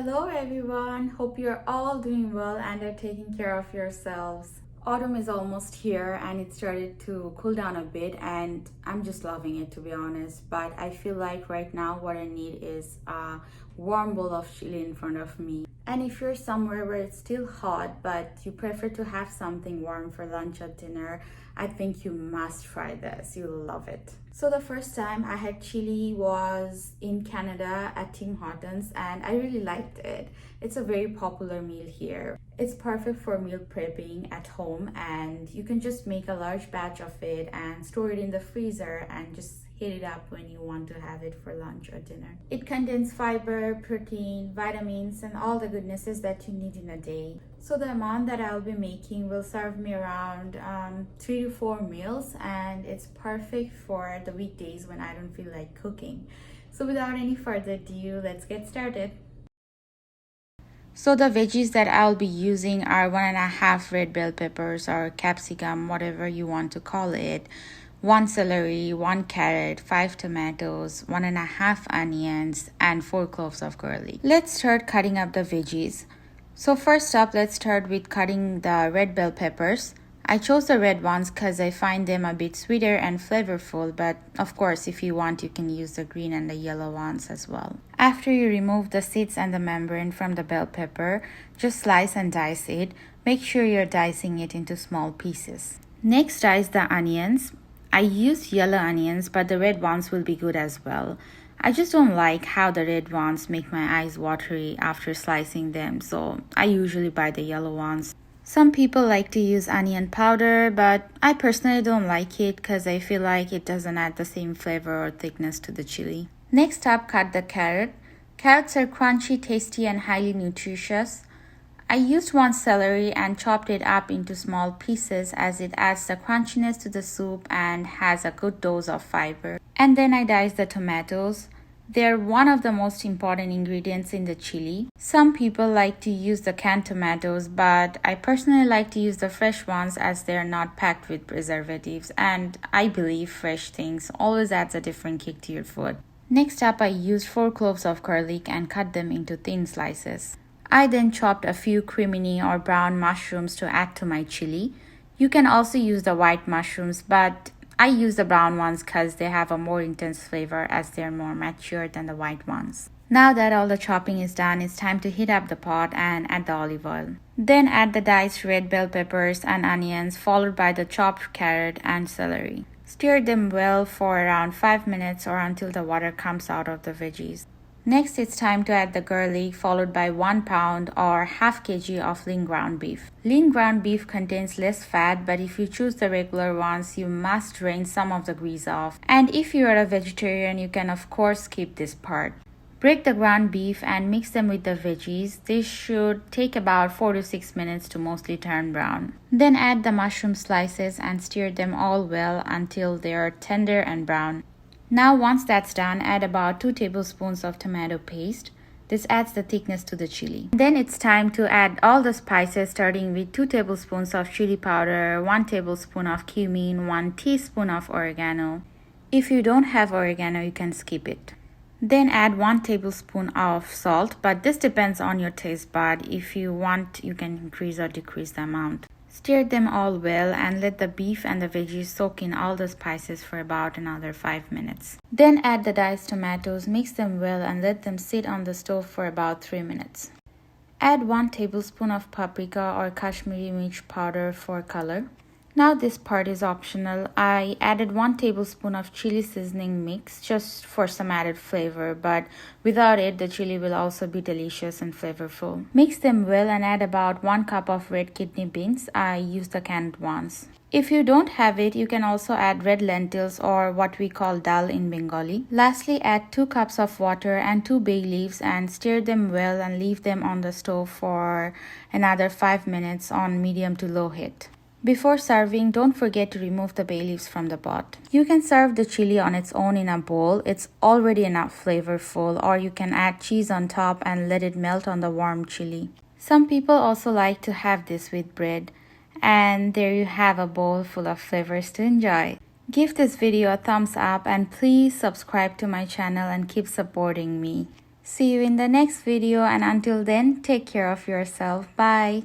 Hello everyone, hope you're all doing well and are taking care of yourselves. Autumn is almost here and it started to cool down a bit and I'm just loving it to be honest. But I feel like right now what I need is a warm bowl of chili in front of me. And if you're somewhere where it's still hot but you prefer to have something warm for lunch or dinner, I think you must try this. You'll love it. So the first time I had chili was in Canada at Tim Hortons and I really liked it. It's a very popular meal here. It's perfect for meal prepping at home and you can just make a large batch of it and store it in the freezer and just heat it up when you want to have it for lunch or dinner. It contains fiber, protein, vitamins, and all the goodnesses that you need in a day. So the amount that I'll be making will serve me around 3 to 4 meals, and it's perfect for the weekdays when I don't feel like cooking. So without any further ado, let's get started. So the veggies that I'll be using are 1.5 red bell peppers or capsicum, whatever you want to call it, 1 celery, 1 carrot, 5 tomatoes, 1.5 onions, and 4 cloves of garlic. Let's start cutting up the veggies. So first up, let's start with cutting the red bell peppers. I chose the red ones because I find them a bit sweeter and flavorful, but of course if you want you can use the green and the yellow ones as well. After you remove the seeds and the membrane from the bell pepper, just slice and dice it. Make sure you're dicing it into small pieces. Next, dice the onions. I used yellow onions, but the red ones will be good as well. I just don't like how the red ones make my eyes watery after slicing them, so I usually buy the yellow ones. Some people like to use onion powder, but I personally don't like it because I feel like it doesn't add the same flavor or thickness to the chili. Next up, cut the carrot. Carrots are crunchy, tasty, and highly nutritious. I used 1 celery and chopped it up into small pieces as it adds the crunchiness to the soup and has a good dose of fiber. And then I diced the tomatoes. They're one of the most important ingredients in the chili. Some people like to use the canned tomatoes, but I personally like to use the fresh ones as they're not packed with preservatives, and I believe fresh things always adds a different kick to your food. Next up, I used 4 cloves of garlic and cut them into thin slices. I then chopped a few cremini or brown mushrooms to add to my chili. You can also use the white mushrooms, but I use the brown ones because they have a more intense flavor as they're more mature than the white ones. Now that all the chopping is done, it's time to heat up the pot and add the olive oil. Then add the diced red bell peppers and onions, followed by the chopped carrot and celery. Stir them well for around 5 minutes or until the water comes out of the veggies. Next, it's time to add the garlic, followed by 1 pound or half kg of lean ground beef. Lean ground beef contains less fat, but if you choose the regular ones, you must drain some of the grease off. And if you are a vegetarian, you can of course skip this part. Break the ground beef and mix them with the veggies. This should take about 4 to 6 minutes to mostly turn brown. Then add the mushroom slices and stir them all well until they are tender and brown. Now once that's done, add about 2 tablespoons of tomato paste. This adds the thickness to the chili. Then it's time to add all the spices, starting with 2 tablespoons of chili powder, 1 tablespoon of cumin, 1 teaspoon of oregano. If you don't have oregano, you can skip it. Then add 1 tablespoon of salt, but this depends on your taste bud. If you want, you can increase or decrease the amount. Stir them all well and let the beef and the veggies soak in all the spices for about another 5 minutes. Then add the diced tomatoes, mix them well and let them sit on the stove for about 3 minutes. Add 1 tablespoon of paprika or Kashmiri mirch powder for color. Now this part is optional. I added 1 tablespoon of chili seasoning mix just for some added flavor, but without it the chili will also be delicious and flavorful. Mix them well and add about 1 cup of red kidney beans. I use the canned ones. If you don't have it, you can also add red lentils or what we call dal in Bengali. Lastly, add 2 cups of water and 2 bay leaves and stir them well and leave them on the stove for another 5 minutes on medium to low heat. Before serving, don't forget to remove the bay leaves from the pot. You can serve the chili on its own in a bowl. It's already enough flavorful, or you can add cheese on top and let it melt on the warm chili. Some people also like to have this with bread. And there you have a bowl full of flavors to enjoy. Give this video a thumbs up and please subscribe to my channel and keep supporting me. See you in the next video, and until then, take care of yourself. Bye.